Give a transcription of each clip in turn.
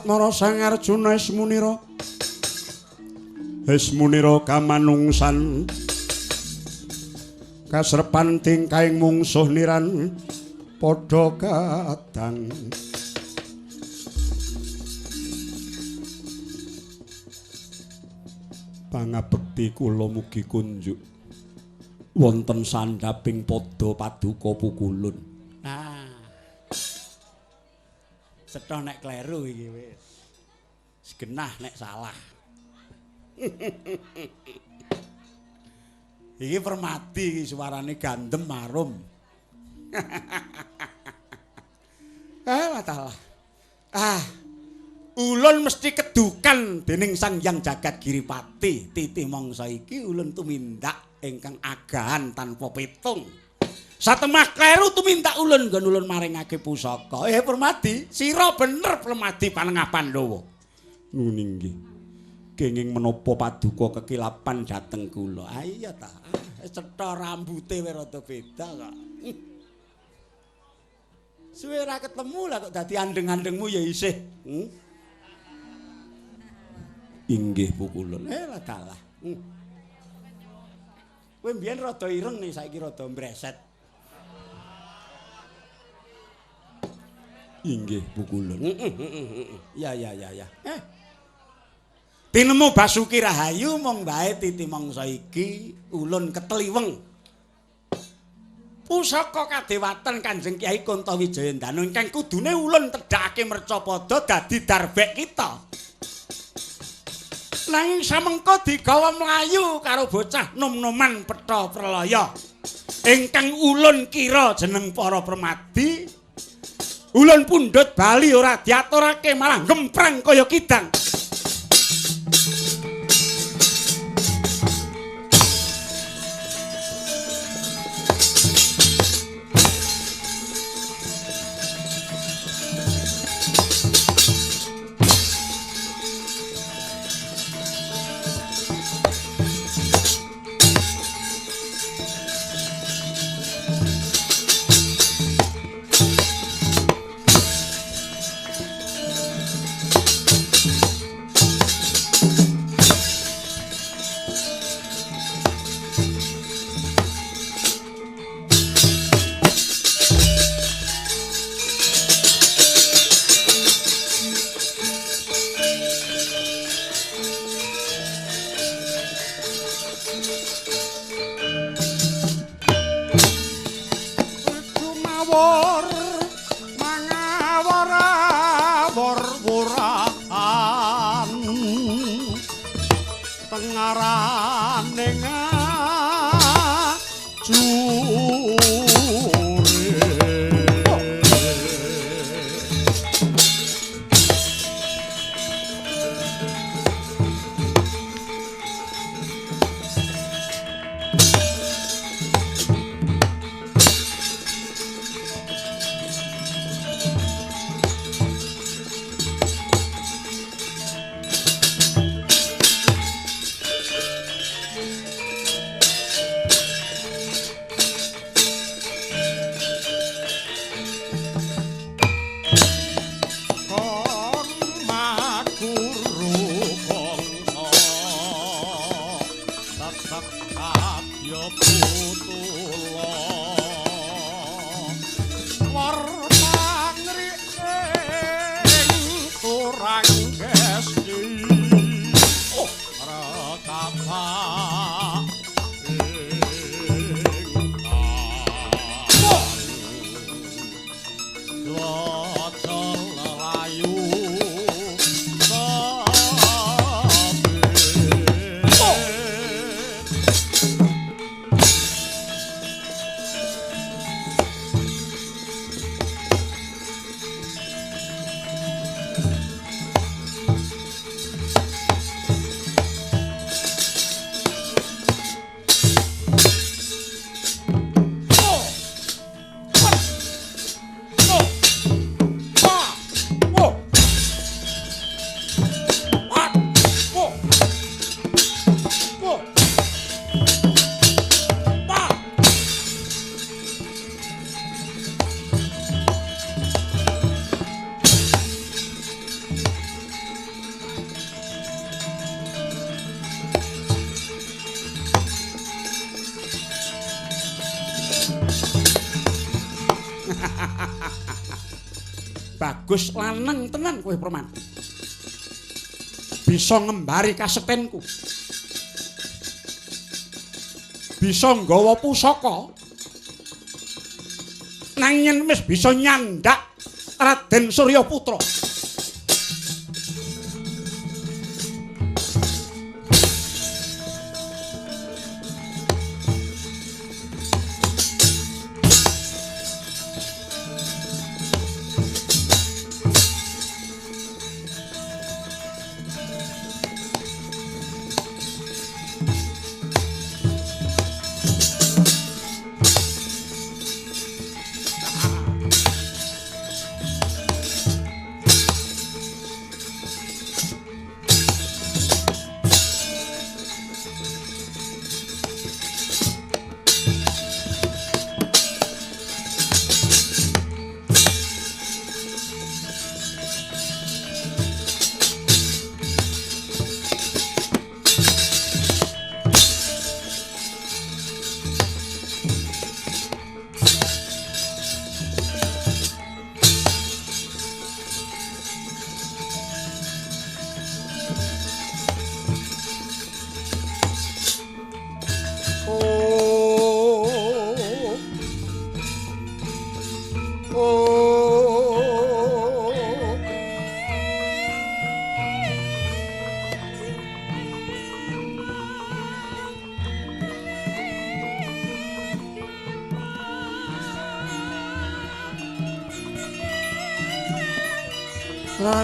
Atmara Sang Arjuna Ismunira kamanungsan kasrepan tingkaing mungsuh niran padha kadang pangabekti kula mugi kunjuk wonten sandhaping padha paduka pukulun. Nah. Setho nek kleru iki wis. Segenah nek salah. Iki Permadi iki suarane gandem marum. Watalah. Ulun mesti kedukan dening Sang Hyang Jagat Giripati. Titi mangsa iki ulun tumindak ingkang agahan tanpa pitung. Satemah kleru tumindak ulun nggon ulun maringake pusaka. Permadi, sira bener Permadi Panengah Pandhawa. Nun inggih. Kenging menapa paduka kekilapan dhateng kula. Iya ta. Cetha rambute wis rada beda kok. Suwe ra ketemu lah kok dadi andeng-andengmu ya isih. Inggih pukulun. Lah dalah. Kowe mbiyen rada ireng nih saiki rada mbreset. Inggih pukulun. Ya. Tinemu Basuki Rahayu mong bae titi mangsa iki ulun keteliweng. Pusaka kadewatan Kanjeng Kyai Kuntawijaya Danu ingkang kudune ulun tedhakake mercapada dadi darbek kita. Nanging samengko digawa mlayu karo bocah nom-noman Petha Pralaya. Ingkang ulun kira jeneng para Permadi, ulun pundhut bali ora diaturake malah gempreng kaya kidang. bagus lanang tenan kowe Permati. Bisa ngembari kasektenku. Bisa nggawa pusaka. Nanging wis bisa nyandak Raden Suryaputra.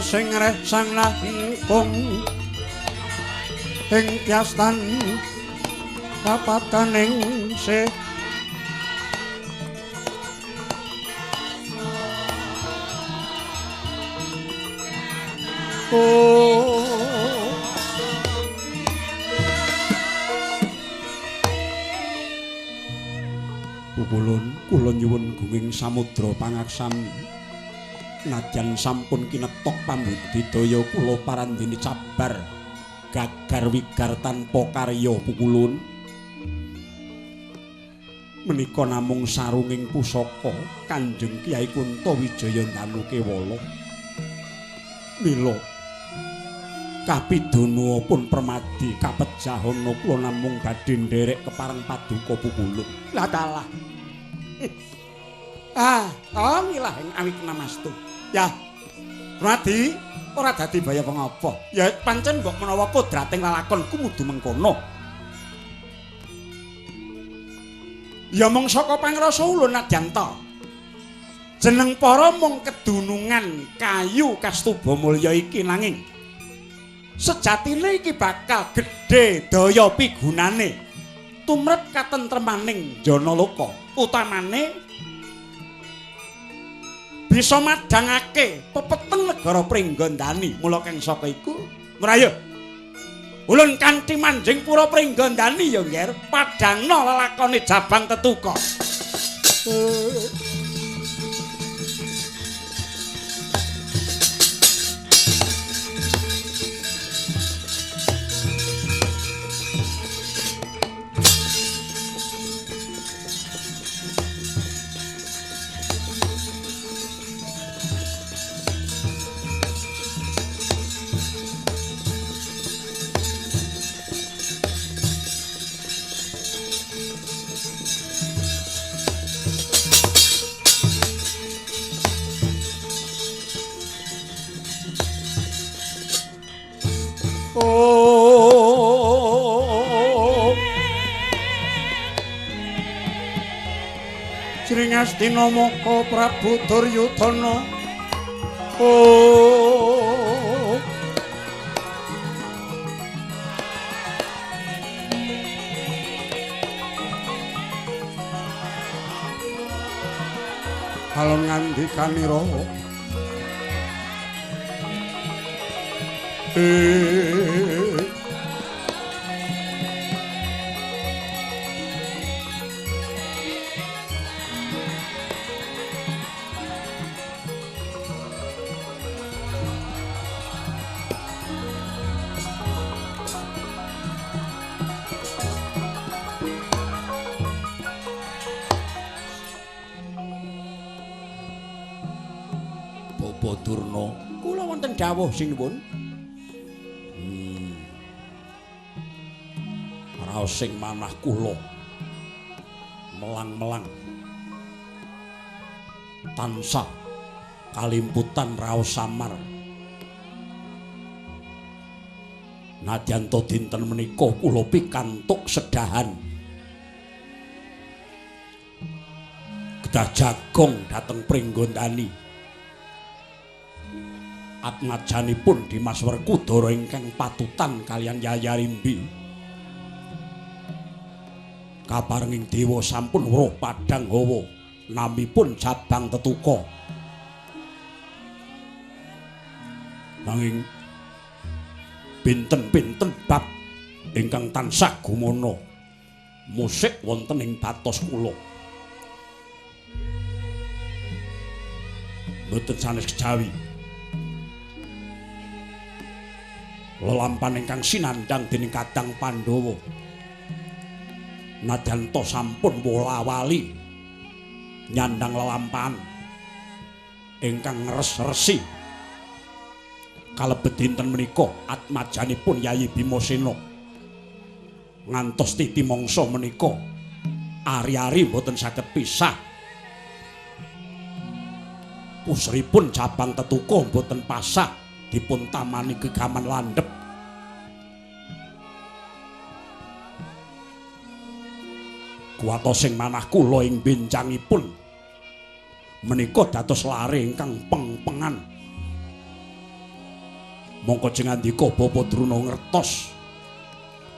Sing reh sang langkung ing tiastan kapataning se kula nyuwun gunging samudra pangaksam. Najan sampun kinetok pambudidaya kula parandene cabar gagar wigar tanpa karya pukulun menika namung sarunging pusaka Kanjeng Kyai Kuntawijaya Danu Kewala mila kapidana pun Permadi kapejahana kula namung badhe nderek kepareng paduka pukulun lah dalah ngilah ing awik namastu. Ya, Permadi ora dadi baya pengapa. Ya pancen mbok menawa kodrating lalakonku mudu mengkono. Ya mung saka pangrasa ulun Adyanta. Jeneng para mung kedunungan kayu Kastuba Mulya iki nanging sejatine iki bakal gedhe daya pigunane tumrap katentremaning jana loka utamane bisa madhangake pepeteng negara Pringgandani. Mula kang saka iku mrayo ulun kanthi manjing pura Pringgandani ya Ngger padhangna lelakone Jabang Tetuka. Sringastina Maka Prabu Duryudana Alon ngandikanira dawuh sinuwun. Raos sing manah kula melang-melang tansah kalimputan raos samar. Nadyan to dinten menika kula pikantuk sedahan kedah jagong dhateng Pringgondani. Atmajanipun Dimas Werkudara ingkang patutan kaliyan Yayarimbi. Kaparenging dewa sampun weruh padang hawa namipun Jabang Tetuka. Nanging pinten-pinten bab ingkang tansah gumana musik wonten ing batos kula. Boten sanes kejawi. Lelampan ingkang sinandhang dening Kadang Pandhawa. Nadyan to sampun wola-wali nyandang lelampahan ingkang ngres-resi kalebet dinten menika atmajanipun Yayi Bimasena ngantos titi mangsa menika ari-ari boten saged pisah. Pusripun Jabang Tetuka boten pasah dipun tamani gegaman landhep. Kuwata sing manah kula ing benjangipun menika dados lare ingkang peng-pengan. Mongko jeng andika Bapa Druna ngertos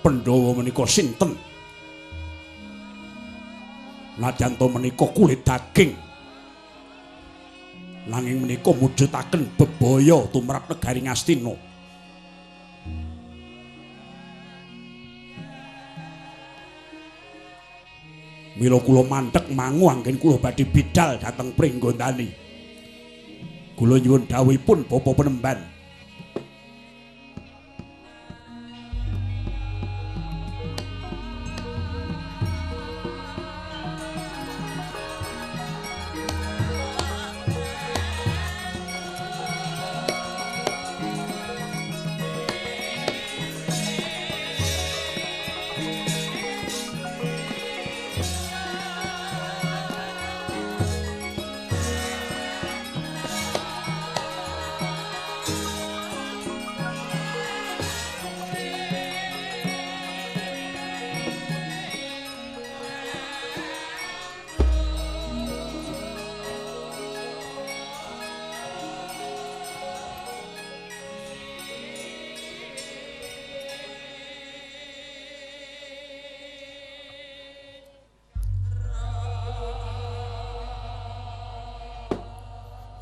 Pandhawa menika sinten. Nadyan to menika kulit daging nanging menika mujudaken bebaya tumrap negari Ngastina. Mila kula mandheg mangu anggen kula badhe bidhal dhateng Pringgondani. Kula nyuwun dawuhipun Bapa Penemban.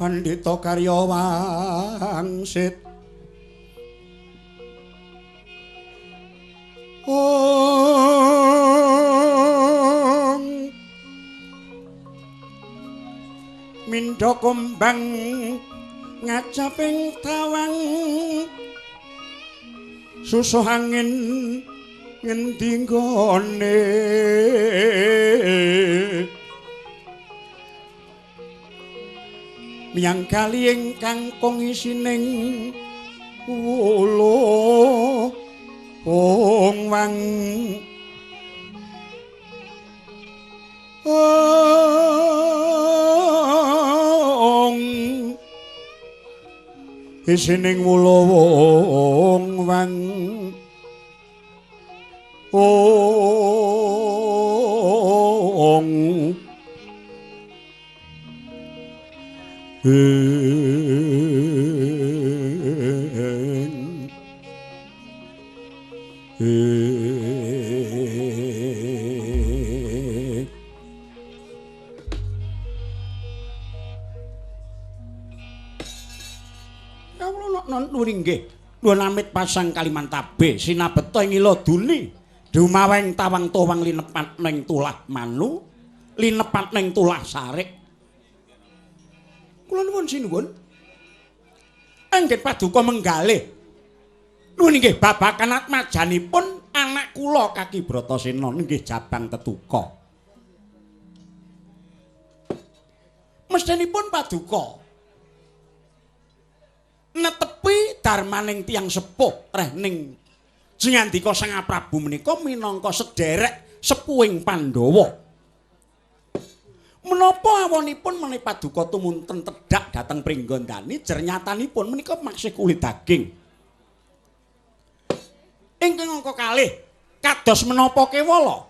Pandhita Karya Wangsit Mindha kumbang ngajaping tawang susuh angin ngendi nggone miyang kali ingkang kongisining wula wang isining wula wang Nuringgih nuwun amit pasang Kalimantabe sinabeta ing ila duni dumaweng tawang towang linepat ning tulah manu linepat ning tulah sarik. Kula nuwun sinuwun anggen paduka menggalih nuwun inggih babakan atmajanipun anak kula Kaki Bratasena inggih Jabang Tetuka. Mestinipun paduka netepi darmaning tiyang sepuh reh ning Jengandika Sang Prabu menika minangka sederek sepuhing Pandhawa. Menapa awonipun menawi paduka tumunten tedhak dhateng Pringgandani jernyatanipun menika maksih kulit daging. Ingkang angka kalih kados menapa kewala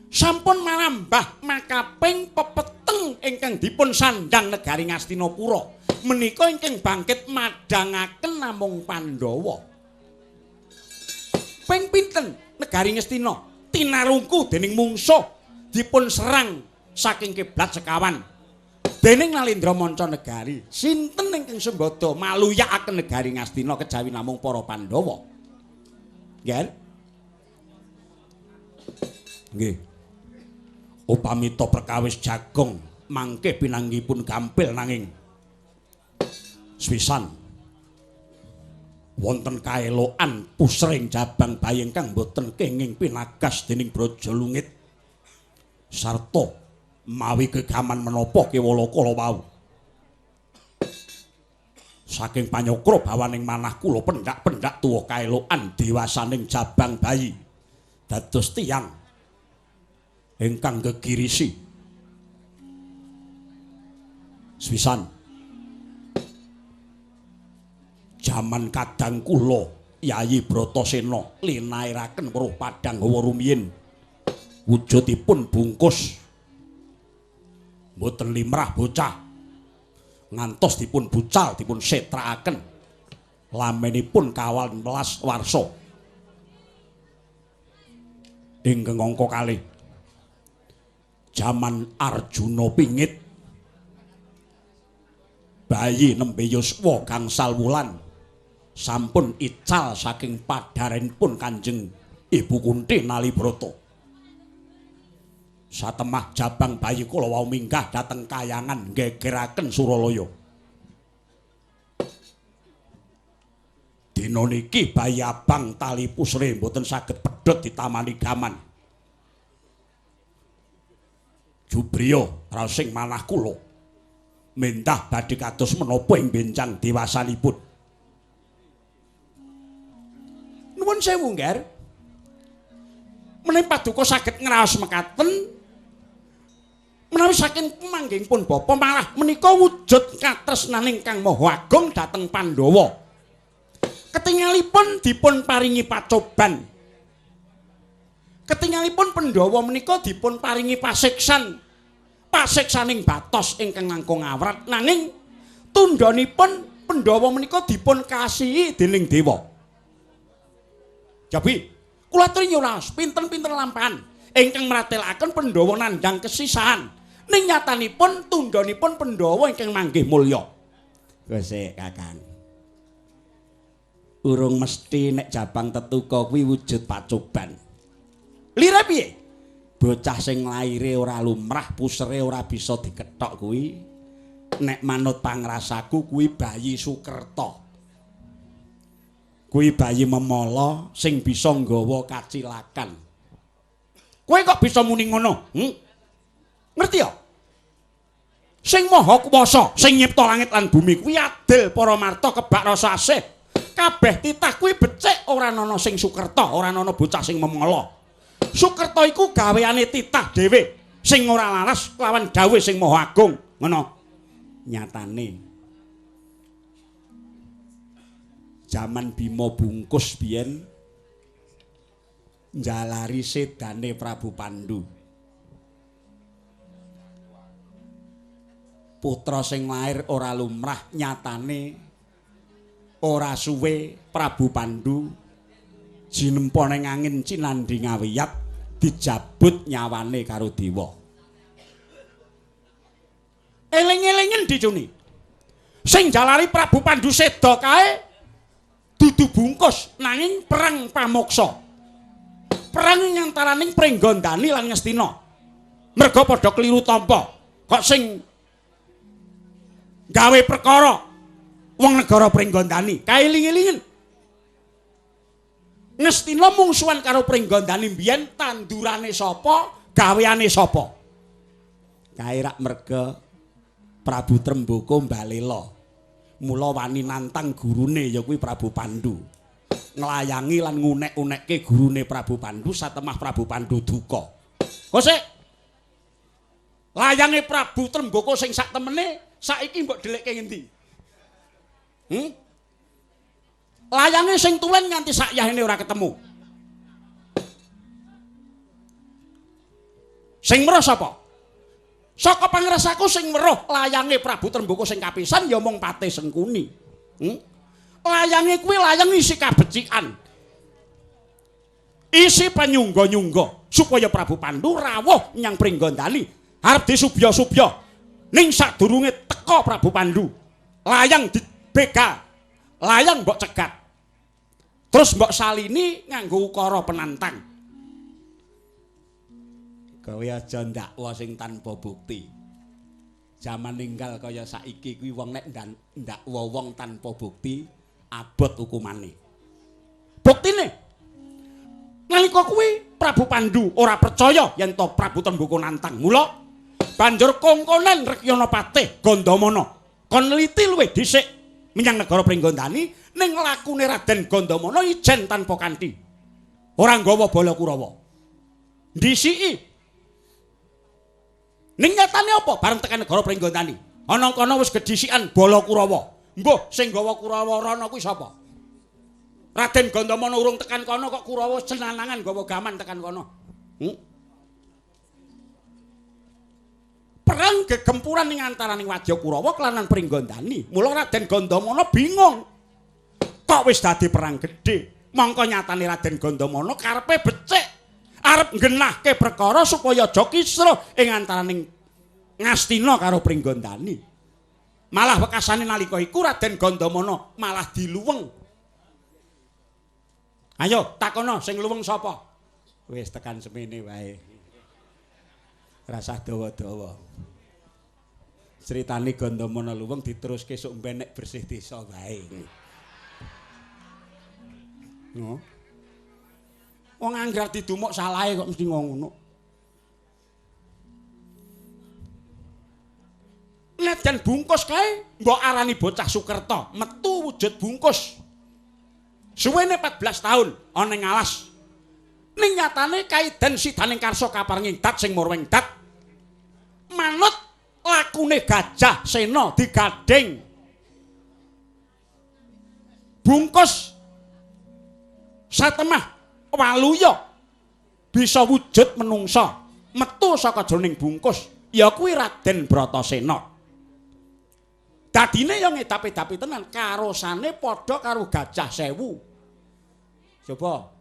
sampun marambah makaping pepeteng ingkang dipun sandhang negari Ngastinapura menika ingkang bangkit madhangaken namung Pandhawa. Ping pinten negari Ngastina tinarungku dening mungsuh dipun serang saking kiblat sekawan dening Nalendra Mancanegari. Sinten ingkang sembada maluyakaken negari Ngastina kejawi namung para Pandhawa. Nggih. Nggih. Upami to perkawis jagong mangke pinanggipun gampil nanging swisan wonten kaelokan pusring jabang bayi ingkang boten kenging pinagas dening Brajolungit sarta mawi gegaman menapa kewala kala wau saking panyokro bawaning manah kula pendak-pendak tuwa kaelokan dewasaning jabang bayi dados tiyang ingkang gegirisi swisan jaman kadang kula Yayi Bratasena linairaken weruh padang hawa rumiyin wujudipun bungkus mboten limrah bocah ngantos dipun bucal dipun setrakaken lamenipun kawal 11 warsa ingkang angka kalih jaman Arjuna pingit bayi nembe yuswa gangsal wulan sampun ical saking padarenipun Kanjeng Ibu Kunthi Nalibrata. Satemah jabang bayi kula wau minggah dhateng kayangan gegeraken Suralaya. Dina niki bayi abang tali pusre mboten saged pedhot ditamani gaman. Jubriya raosing manah kula mendah badhe kados menapa ing benjang dewasanipun. Nuwun sewu, Ngger. Menawi paduka saged ngraos mekaten menawi saking pamanggihipun Bapa malah menika wujud katresnaning Kang Maha Agung dhateng Pandhawa. Ketingalipun dipun paringi pacoban. Ketingalipun Pandhawa menika dipun paringi pasiksan. Pasiksaning batos ingkang langkung awrat nanging tundhanipun Pandhawa menika dipun kasihi dening dewa. Jabi, kula aturi nyuwun pinten-pinten lampahan ingkang mratelaken Pandhawa nandhang kesisahan. Ning nyatanipun tundhanipun Pandhawa ingkang manggih mulya. Gosek Kakang. Urung mesti nek jabang tetuka kuwi wujud pacoban. Lire piye? Bocah sing laire ora lumrah, pusere ora bisa dikethok kuwi nek manut pangrasaku kuwi bayi Sukerta. Kuwi bayi memala sing bisa nggawa kacilakan. Kowe kok bisa muni ngono? Ngerti ya? Sing Maha Kuwasa, sing nyipta langit lan bumi kuwi adil para marta kebak rasa asih. Kabeh titah kuwi becik ora ana sing Sukerta, ora ana bocah sing memala. Sukerta iku gaweane titah dhewe sing ora laras lawan dawuh sing Maha Agung. Ngono. Nyatane jaman Bima bungkus biyen njalari sedane Prabu Pandhu. Putra sing lair ora lumrah, nyatane ora suwe Prabu Pandhu jinempa ning angin cinandhi ngawiyat dijabut nyawane karo dewa. Eling-elingen dicuni. Sing jalari Prabu Pandhu seda kae dudu bungkus nanging perang pamoksa. Perang antaraning Pringgandani lan Ngastina. Merga padha kliru tampa. Kok sing gawe perkara wong negara Pringgandani kaeling-elingen. Ngastina mungsuhan karo Pringgandani mbiyen tandurane sapa, gaweane sapa. Kae rak merga Prabu Trembaka mbalela. Mula wani nantang gurune ya kuwi Prabu Pandhu. Nglayangi lan ngunek-unekke gurune Prabu Pandhu satemah Prabu Pandhu duka. Kosek. Layange Prabu Trembaka sing sak temene saiki mbok delekke ngendi? Layange sing tulen nganti sak yahene ora ketemu. Sing weruh sapa? Saka pangresaku sing weruh layange Prabu Trembaka sing kapisan ya mung Patih Sengkuni. Layange kuwi layang isi kabecikan. Isi panyungga-nyungga supaya Prabu Pandhu rawuh nyang Pringgondani arep disubya-subya. Ning sadurunge teka Prabu Pandhu, layang dibega. Layang mbok cegat. Terus mbok salini nganggo ukara penantang. Kowe aja ndakwa sing tanpa bukti. Jaman ninggal kaya saiki kuwi wong nek ndakwa wong tanpa bukti abot hukumane. Buktine nalika kuwi Prabu Pandhu ora percaya yen to Prabu Trembaka nantang. Mula banjur kongkonen Rekyana Patih Gandamana kon neliti luwih dhisik menyang negara Pringgondani ning lakune Raden Gandamana ijen tanpa kanthi. Ora nggawa bala Kurawa. Ndisiki ning nyatane apa bareng tekan negara Pringgondani? Ana kono wis gedhisikan bala Kurawa. Mbah sing gawa Kurawa rono kuwi sapa? Raden Gandamana urung tekan kono kok Kurawa senanangan gawa gaman tekan kono. Perang gegempuran ning antaraning Wadya Kurawa kelanan Pringgondani. Mula Raden Gandamana bingung. Kok wis dadi perang gedhe. Mangka nyatane Raden Gandamana karepe becik. Arep nggenahke perkara supaya aja kisruh ing antaraning Ngastina karo Pringgondani. Malah wekasane nalika iku Raden Gandamana malah diluweng. Ayo takono sing luweng sapa? Wis tekan semene wae. Rasah dawa-dawa. Critane Gandamana luweng diteruske sok mbenek bersih desa wae. No. Wong anggar didumuk salahe kok mesti ngono. Nek bungkus kae mbok arani bocah Sukerta, metu wujud bungkus. Suwene 14 taun ana ning alas. Ning nyatane kaiden sidaning karsa kaparinging dat sing murweng dat. Manut lakune Gajah Sena digading. Bungkus satemah waluya bisa wujud menungsa metu saka jroning bungkus ya kuwi Raden Bratasena. Dadine ya ngedap-edapi tenan karosane padha karo Gajah Sewu. Coba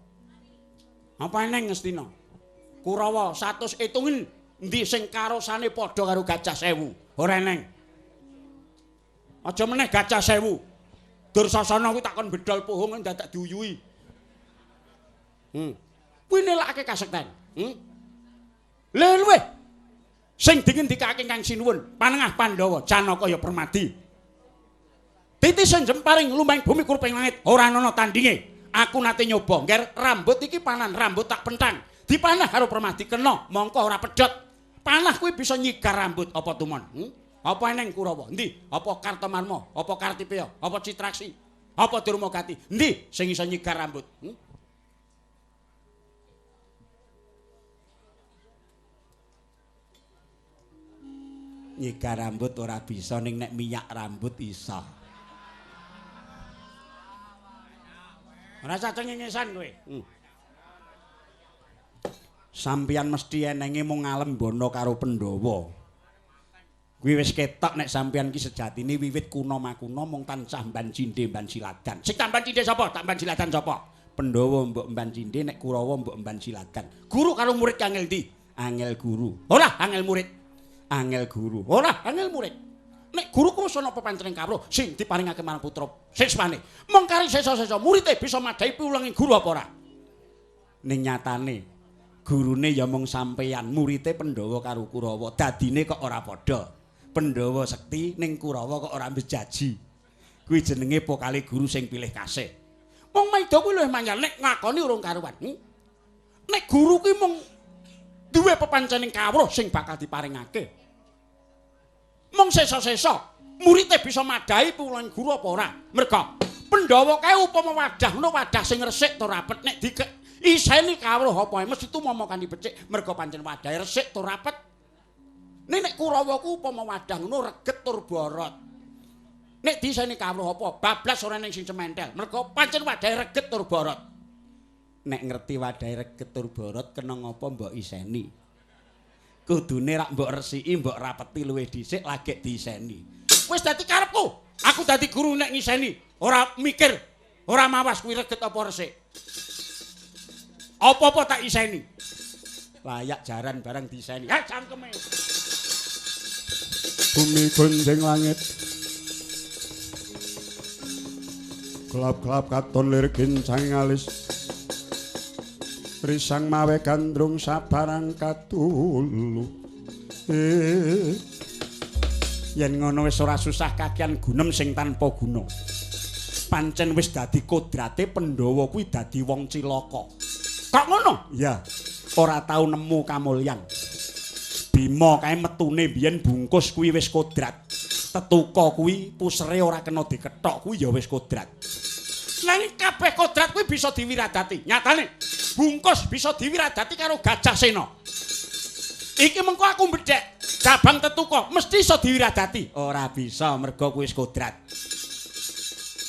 apa eneng Ngastina? Kurawa 100 etungen endi sing karosane padha karo Gajah Sewu? Ora eneng. Aja meneh Gajah Sewu. Dursasana kuwi takon bedol pohong dadak diuyui. Kuwi nelakake kasekten. Lha luwih sing dingendikake Kang Sinuwun, Panengah Pandhawa, Janaka ya Permadi. Titisen jemparing lumaing bumi kurping langit, ora ana tandinge. Aku nate nyoba, ngger rambut iki panan, rambut tak pentang. Dipanah karo Permadi kena, mongko ora pedhot. Panah kuwi bisa nyigar rambut apa tumon? Apa eneng Kurawa? Endi? Apa Kartamarma? Apa Kartipeya? Apa Citraksi? Apa Durmagati? Endi sing iso nyigar rambut? Nyigar rambut ora bisa ning nek minyak rambut iso. Ora cacing ngesan kowe. Sampiyan mesti enenge mung ngalembana karo Pandhawa. Kuwi wis ketok nek sampeyan ki sejatine wiwit kuna makuna mung tansah mban cindhe mban siladan. Sing tamban cindhe sapa? Tamban siladan sapa? Pandhawa mbok mban cindhe nek Kurawa mbok mban siladan. Guru karo murid angel ndi? Angel guru. Ora angel murid. Angel guru. Ora angel murid. Nek guru ku wis ana pepancing kawruh sing diparingake marang putra siswane. Mong kari sesa-sesa murite bisa madhahi piwulanging guru apa ora? Ning nyatane gurune ya mung sampeyan, murite Pandhawa karo Kurawa. Dadine kok ora padha. Pandhawa sekti ning Kurawa kok ora mbejaji. Kuwi jenenge pokale guru sing pilih kasih. Wong maida kuwi luwih manyal nek ngakoni urung karuan. Nek guru kuwi mung duwe pepancening kawruh sing bakal diparingake. Mung sesa-sesa muridé bisa madahi piwulang guru apa ora? Merga Pandhawa kae upama wadah ngono wadah sing resik tur rapet nek iseni kawruh apa mesti tumama kan dipecik merga pancen wadahe resik tur rapet. Nek Kurawa ku upama wadah ngono reget tur borot. Nek diseni kawruh apa bablas ora ning sing cementel merga pancen wadahe reget tur borot. Nek ngerti wadahe reget tur borot kena ngapa mbok iseni. Kudune rak mbok resiki mbok rapeti luwih dhisik lagi diiseni. Wis dadi karepku. Aku dadi guru nek ngiseni. Ora mikir, ora mawas kuwi reget apa resik. Apa-apa tak iseni. Layak jaran barang diseni. Ha cangkeme. Bumi gonjeng langit. Gelap-gelap katon lir kincang alis. Risang mawe gandrung sabarang katulu. Yen ngono wis ora susah kakian gunem sing tanpa guna. Pancen wis dadi kodrate Pandhawa kuwi dadi wong cilaka. Kok ngono? Ya, ora tau nemu kamulyan. Bima kae metune biyen bungkus kuwi wis kodrat. Tetuka kuwi pusere ora kena dikethok kuwi ya wis kodrat. Nanging kabeh kodrat kuwi bisa diwiradati. Nyatane bungkus bisa diwiradati karo Gajah Sena. Iki mengko aku mbedhek cabang tetuka mesti iso diwiradati. Ora bisa merga kuwi wis kodrat.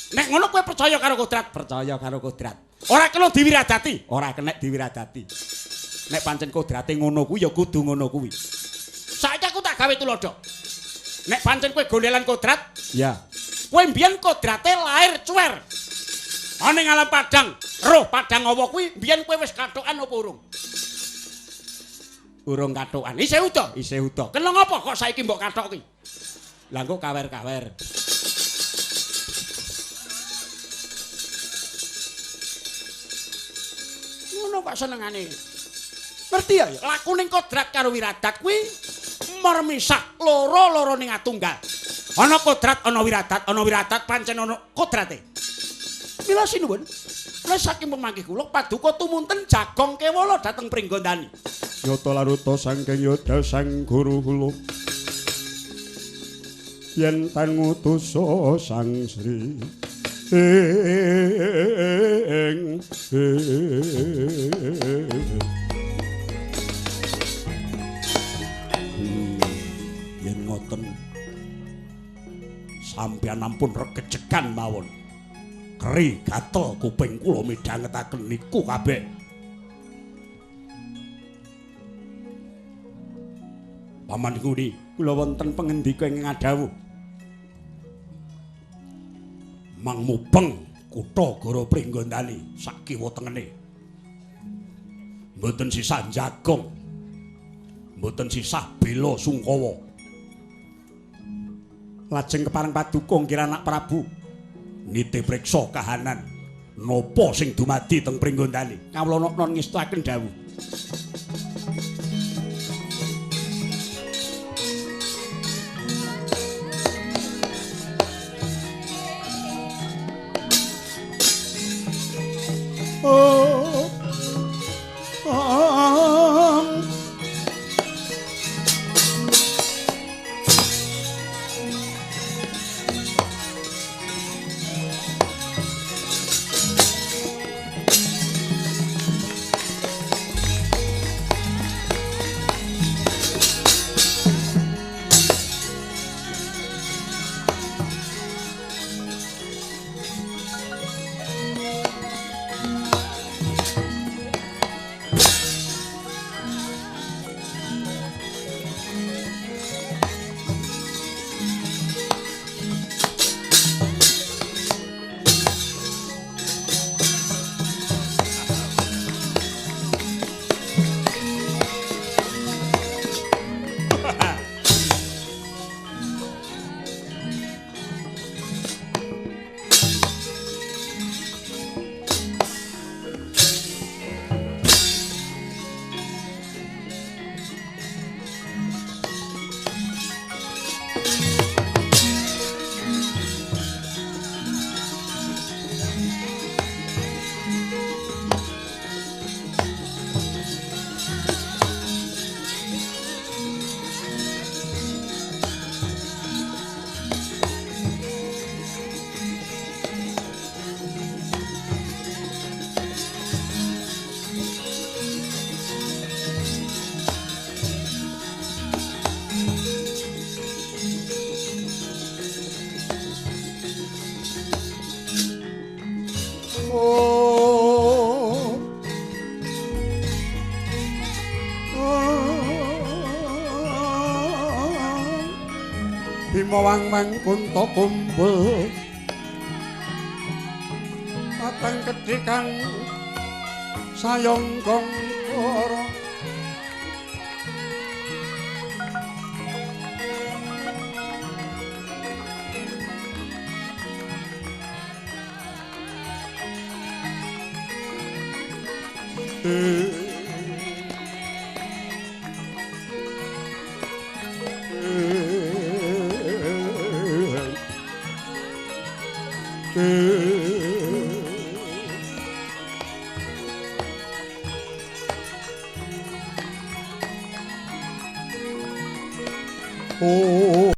Nek ngono kowe percaya karo kodrat? Percaya karo kodrat. Ora kena diwiradati? Ora kena diwiradati. Nek pancen kodrate ngono kuwi ya kudu ngono kuwi. Saiki aku tak gawe tulodo. Nek pancen kowe gondelan kodrat? Ya. Kowe mbiyen kodrate lahir cuwer. Ana ing alam Padang, roh Padang apa kuwi mbiyen kowe wis kathokan apa urung? Urung kathokan. Isih uda? Isih uda. Kena ngapa kok saiki mbok kathok ki? Lah engko kawer-kawer. Ngono kok senengane. Ngerti ya? Laku ning kodrat karo wiradat kuwi mermisak loro-loro ning atunggal. Ana kodrat, ana wiradat pancen ana kodrate. Mila sinuwun. Wis saking pemangke kula paduka tumunten jagong kewala dhateng Pringgondani. Yata laruta saking yodha sang guru kula. Yen tan ngutusa sang Sri yen ngoten sampeyan ampun regejekan mawon. Keri gatel kuping kula midhangetaken niku kabeh. Paman Guni, kula wonten pangendika ing ngadhawuh. Mang mubeng kutha Goro Pringgondani sak kiwa tengene. Mboten sisah jagong. Mboten sisah bela sungkawa. Lajeng kepareng paduka nggih anak Prabu. Nite priksa kahanan napa sing dumadi teng Pringgondani. Kawula non ngestakaken dawuh. Bima wang kunta kumpul patang kedhikan sayong gongkara Oh